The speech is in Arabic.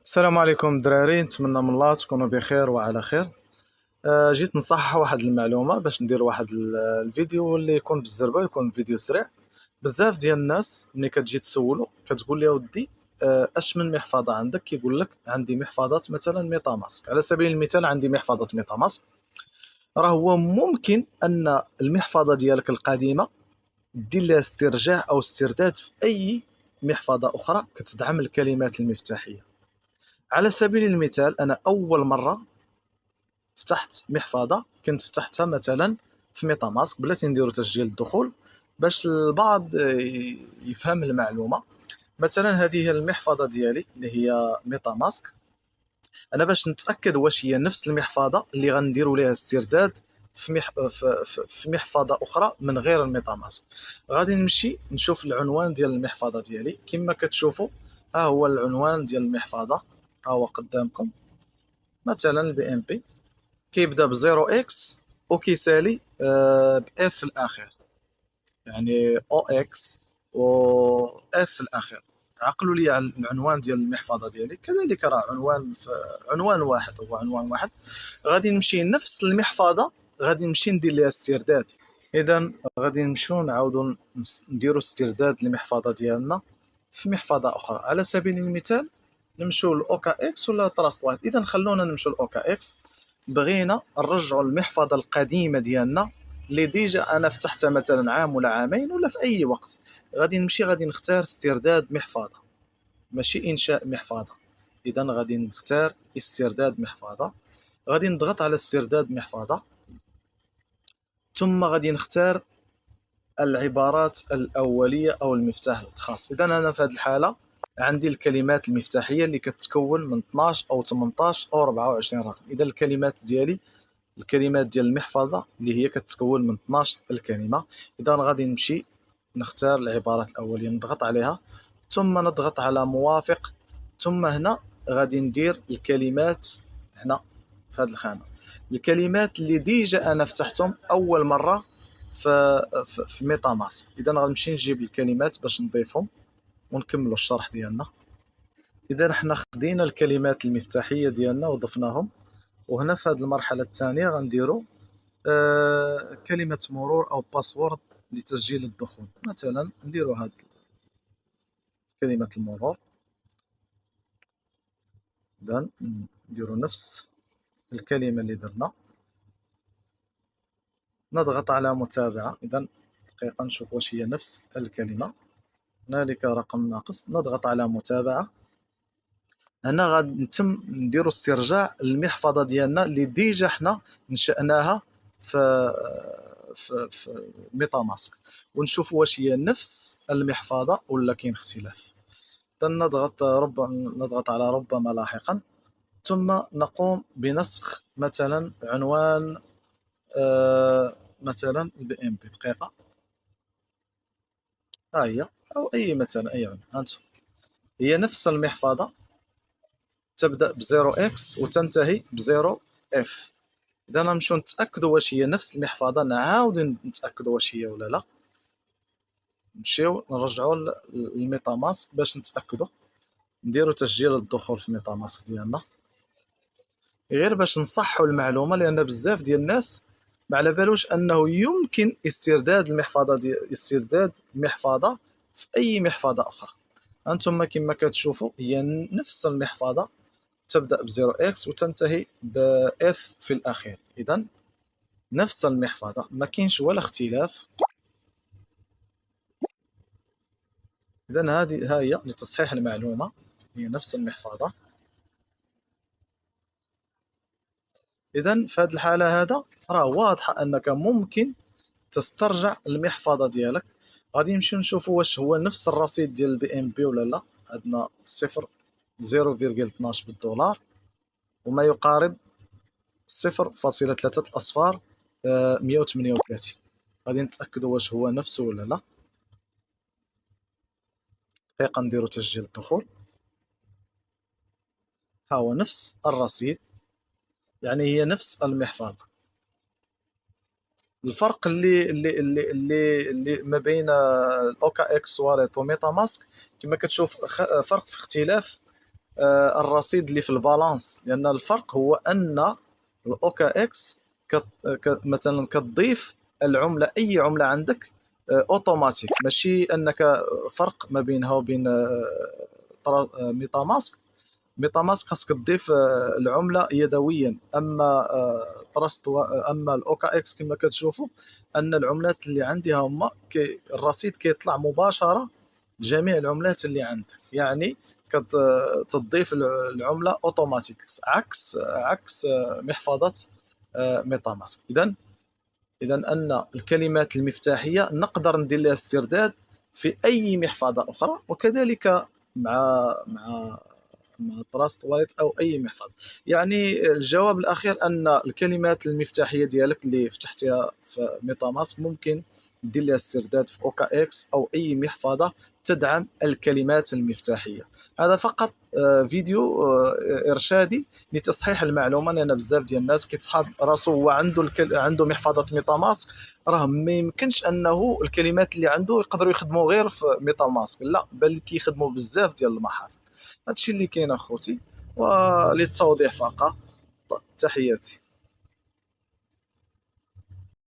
السلام عليكم الدراري، نتمنى من الله تكونوا بخير وعلى خير. جيت نصحح واحد المعلومه باش ندير واحد الفيديو اللي يكون بالزربه، يكون فيديو سريع. بزاف ديال الناس ملي كتجي تسولو كتقول لي ودي، اش من محفظه عندك؟ كيقول لك عندي محفظه مثلا ميتا ماسك. على سبيل المثال عندي محفظه ميتا ماسك. راه هو ممكن ان المحفظه ديالك القديمه دير لها استرجاع او استرداد في اي محفظه اخرى كتدعم الكلمات المفتاحيه. على سبيل المثال انا اول مره فتحت محفظه كنت فتحتها مثلا في ميتا ماسك، بلاتي نديرو تسجيل الدخول باش البعض يفهم المعلومه. مثلا هذه هي المحفظه ديالي اللي هي ميتا ماسك. انا باش نتاكد واش هي نفس المحفظه اللي غنديروا ليها استرداد في محفظه اخرى من غير الميتا ماسك، غادي نمشي نشوف العنوان ديال المحفظه ديالي كما كتشوفوا. ها هو العنوان ديال المحفظه، ها هو قدامكم. مثلا البي ام بي كيبدا ب 0 اكس وكيسالي باف في الاخير، يعني او اكس و اف في الاخير. عقلوا لي على العنوان ديال المحفظه ديالي، كذلك راه عنوان في عنوان واحد، هو عنوان واحد. غادي نمشي نفس المحفظه، غادي نمشي ندير ليها استرداد. اذا غادي نمشيو نعاودو نديرو استرداد المحفظه ديالنا في محفظه اخرى. على سبيل المثال نمشيو لاوكا اكس ولا تراست وايت. اذا خلونا نمشيو لاوكا اكس. بغينا نرجعوا المحفظه القديمه ديالنا اللي ديجا انا فتحتها مثلا عام ولا عامين ولا في اي وقت. غادي نمشي غادي نختار استرداد محفظه، ماشي انشاء محفظه. اذا غادي نختار استرداد محفظه، غادي نضغط على استرداد محفظه، ثم غادي نختار العبارات الأولية أو المفتاح الخاص. إذا أنا في هذه الحالة عندي الكلمات المفتاحية اللي كتكون من 12 أو 18 أو 24 رقم. إذا الكلمات ديال المحفظة اللي هي كتكون من 12 الكلمة. إذا غادي نمشي نختار العبارات الأولية، نضغط عليها ثم نضغط على موافق، ثم هنا غادي ندير الكلمات. هنا في هذه الخانة الكلمات اللي ديجا أنا فتحتهم أول مرة في ميتا ماسك. اذا غنمشي نجيب الكلمات باش نضيفهم ونكملوا الشرح ديالنا. اذا حنا خدينا الكلمات المفتاحيه ديالنا وضفناهم، وهنا في هذه المرحله الثانيه غنديروا كلمه مرور او باسورد لتسجيل الدخول. مثلا نديروا هذه كلمه المرور. اذا نديروا نفس الكلمه اللي درنا، نضغط على متابعه. اذا دقيقه نشوف واش هي نفس الكلمه. هنالك رقم ناقص، نضغط على متابعه. هنا غادي نتم نديرو استرجاع المحفظه ديالنا اللي ديجا حنا نشأناها في ميتا ماسك، ونشوف واش هي نفس المحفظه ولا كاين اختلاف. نضغط على ربما لاحقا، ثم نقوم بنسخ مثلا عنوان مثلا البي ام بي. دقيقه، ها هي، او اي مثلا اي عنوان. هانتو هي نفس المحفظه، تبدأ بزيرو اكس وتنتهي بزيرو اف. اذا نمشيو نتاكدوا واش هي نفس المحفظه، نعاود نتاكدوا واش هي ولا لا. نمشيو نرجعوا للميتا ماسك باش نتاكدوا، نديروا تسجيل الدخول في ميتا ماسك ديالنا غير باش نصحوا المعلومه، لان بزاف ديال الناس ما على بالوش انه يمكن استرداد المحفظه استرداد محفظه في اي محفظه اخرى. انتم كما كتشوفوا هي نفس المحفظه، تبدأ بزيرو اكس وتنتهي باف في الأخير. إذا نفس المحفظة، ما كاينش ولا اختلاف. إذا هذه هي لتصحيح المعلومة، هي نفس المحفظة. إذا في هذه الحالة هذا راه واضحة أنك ممكن تسترجع المحفظة ديالك. غادي نمشيو نشوفوا واش هو نفس الرصيد ديال البي ام بي ولا لا. عندنا صفر 0.12 بالدولار وما يقارب 0.3 الأصفار 138. غادي نتأكدوا واش هو نفسه ولا لا. دقيقة نديرو تسجيل الدخول. ها هو نفس الرصيد، يعني هي نفس المحفظة. الفرق اللي ما بين الاوكا اكس واليت وميتا ماسك، كما كتشوف فرق في اختلاف الرصيد اللي في البالانس، لان الفرق هو ان الاوكا اكس مثلا كتضيف العمله، اي عمله عندك اوتوماتيك، ماشي انك فرق ما بينها وبين ميتا ماسك. ميتا ماسك خاصك تضيف العمله يدويا، اما تراست اما الاوكا اكس كما كتشوفوا ان العملات اللي عندي هما الرصيد كيطلع مباشره لجميع العملات اللي عندك، يعني كتضيف العمله اوتوماتيك، عكس محفظه ميتا ماسك. اذا ان الكلمات المفتاحيه نقدر ندير لها استرداد في اي محفظه اخرى، وكذلك مع تراست واليت او اي محفظه. يعني الجواب الاخير ان الكلمات المفتاحيه ديالك اللي فتحتيها في ميتا ماسك ممكن دير لها استرداد في اوكا اكس او اي محفظه تدعم الكلمات المفتاحيه. هذا فقط فيديو ارشادي لتصحيح المعلومه، لان بزاف ديال الناس كيتصحاب راسو هو عنده محفظه ميتا ماسك، راه ما يمكنش انه الكلمات اللي عنده يقدروا يخدموا غير في ميتا ماسك، لا بل كيخدموا بزاف ديال المحافظ. هادشي اللي كاين اخوتي، وللتوضيح فقط. تحياتي.